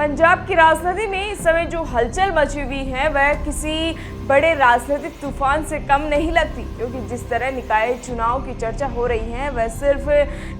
पंजाब की राजनीति में इस समय जो हलचल मची हुई है वह किसी बड़े राजनीतिक तूफान से कम नहीं लगती, क्योंकि जिस तरह निकाय चुनाव की चर्चा हो रही है वह सिर्फ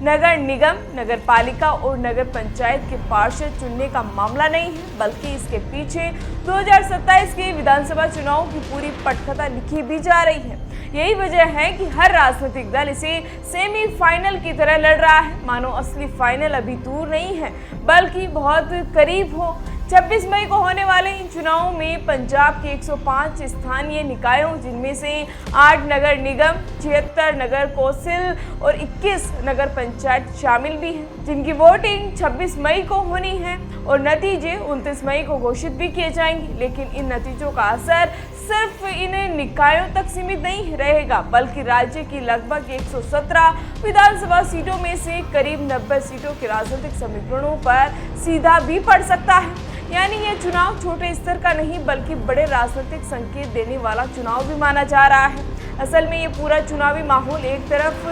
नगर निगम, नगर पालिका और नगर पंचायत के पार्षद चुनने का मामला नहीं है, बल्कि इसके पीछे 2027 के विधानसभा चुनाव की पूरी पटकथा लिखी भी जा रही है। यही वजह है कि हर राजनीतिक दल इसे सेमीफाइनल की तरह लड़ रहा है, मानो असली फाइनल अभी दूर नहीं है बल्कि बहुत करीब हो। 26 मई को होने वाले इन चुनावों में पंजाब के 105 स्थानीय निकायों, जिनमें से 8 नगर निगम, 76 नगर कौंसिल और 21 नगर पंचायत शामिल भी हैं, जिनकी वोटिंग 26 मई को होनी है और नतीजे 29 मई को घोषित भी किए जाएंगे। लेकिन इन नतीजों का असर सिर्फ इन निकायों तक सीमित नहीं रहेगा, बल्कि राज्य की लगभग 117 विधानसभा सीटों में से करीब 90 सीटों के राजनीतिक समीकरणों पर सीधा भी पड़ सकता है। यानी ये चुनाव छोटे स्तर का नहीं बल्कि बड़े राजनीतिक संकेत देने वाला चुनाव भी माना जा रहा है। असल में ये पूरा चुनावी माहौल एक तरफ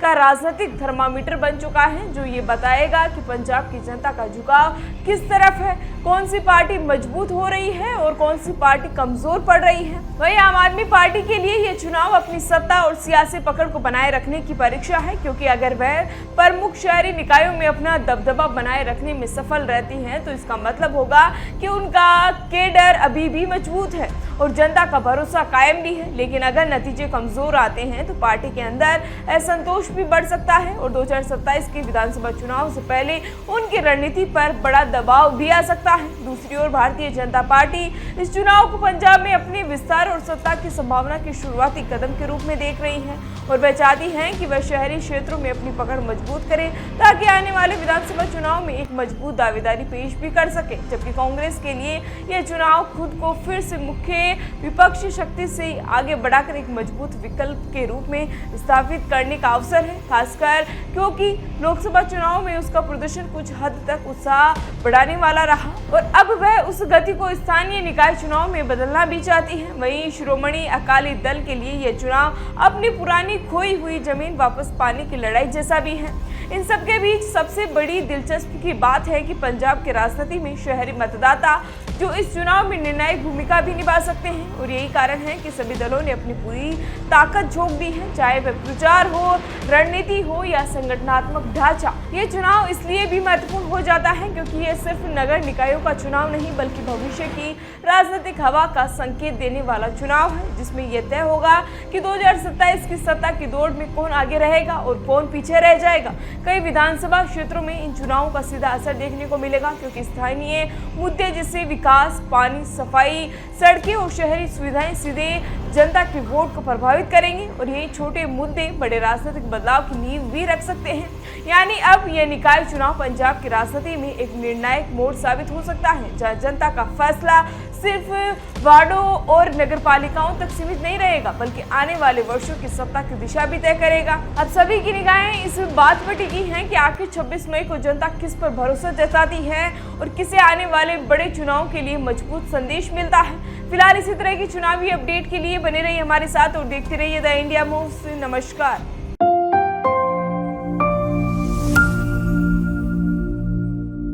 का राजनीतिक थर्मामीटर बन चुका है, जो ये बताएगा कि पंजाब की जनता का झुकाव किस तरफ है, कौन सी पार्टी मजबूत हो रही है और कौन सी पार्टी कमजोर पड़ रही है। वहीं आम आदमी पार्टी के लिए ये चुनाव अपनी सत्ता और सियासी पकड़ को बनाए रखने की परीक्षा है, क्योंकि अगर वह प्रमुख शहरी निकायों में अपना दबदबा बनाए रखने में सफल रहती हैं तो इसका मतलब होगा कि उनका केडर अभी भी मजबूत है और जनता का भरोसा कायम भी है। लेकिन अगर नतीजे कमजोर आते हैं तो पार्टी के अंदर असंतोष भी बढ़ सकता है और 2027 के विधानसभा चुनाव से पहले उनकी रणनीति पर बड़ा दबाव भी आ सकता है। दूसरी ओर भारतीय जनता पार्टी इस चुनाव को पंजाब में अपने विस्तार और सत्ता की संभावना के शुरुआती कदम के रूप में देख रही है और वह चाहती है कि वह शहरी क्षेत्रों में अपनी पकड़ मजबूत करे, ताकि आने वाले विधानसभा चुनाव में एक मजबूत दावेदारी पेश भी कर सके। जबकि कांग्रेस के लिए यह चुनाव खुद को फिर से मुख्य विपक्षी शक्ति से आगे बढ़ाकर एक मजबूत विकल्प के रूप में स्थापित करने का अवसर है, खासकर क्योंकि लोकसभा चुनाव में उसका प्रदर्शन कुछ हद तक उत्साह बढ़ाने वाला रहा और अब वह उस गति को स्थानीय निकाय चुनाव में बदलना भी चाहती है। वहीं श्रोमणी अकाली दल के लिए यह चुनाव अपनी पुरानी खोई हुई जमीन वापस पाने की लड़ाई जैसा भी है। इन सब के बीच सबसे बड़ी दिलचस्पी की बात है कि पंजाब के राजनीति में शहरी मतदाता जो इस चुनाव में निर्णायक भूमिका भी निभा सकते हैं और यही कारण है कि सभी दलों ने अपनी पूरी ताकत झोंक दी है, चाहे वह प्रचार हो, रणनीति हो या संगठनात्मक ढांचा। ये चुनाव इसलिए भी महत्वपूर्ण हो जाता है क्योंकि ये सिर्फ नगर निकायों का चुनाव नहीं बल्कि भविष्य की राजनीतिक हवा का संकेत देने वाला चुनाव है, जिसमें यह तय होगा कि 2027 की सत्ता की दौड़ में कौन आगे रहेगा और कौन पीछे रह जाएगा। कई विधानसभा क्षेत्रों में इन चुनावों का सीधा असर देखने को मिलेगा, क्योंकि स्थानीय मुद्दे जैसे विकास, पानी, सफाई, सड़कें और शहरी सुविधाएं सीधे जनता के वोट को प्रभावित करेंगे और यही छोटे मुद्दे बड़े राजनीतिक बदलाव की नींव भी रख सकते हैं। यानी अब यह निकाय चुनाव पंजाब की राजनीति में एक निर्णायक मोड़ साबित हो सकता है, जहां जनता का फैसला सिर्फ वार्डों और नगर पालिकाओं तक सीमित नहीं रहेगा बल्कि आने वाले वर्षों की सत्ता की दिशा भी तय करेगा। अब सभी की निगाहें इस बात पर टिकी हैं कि आखिर 26 मई को जनता किस पर भरोसा जताती है और किसे आने वाले बड़े चुनाव के लिए मजबूत संदेश मिलता है। फिलहाल इसी तरह की चुनावी अपडेट के लिए बने रहिए हमारे साथ और देखते रहिए द इंडिया मूव्स। नमस्कार।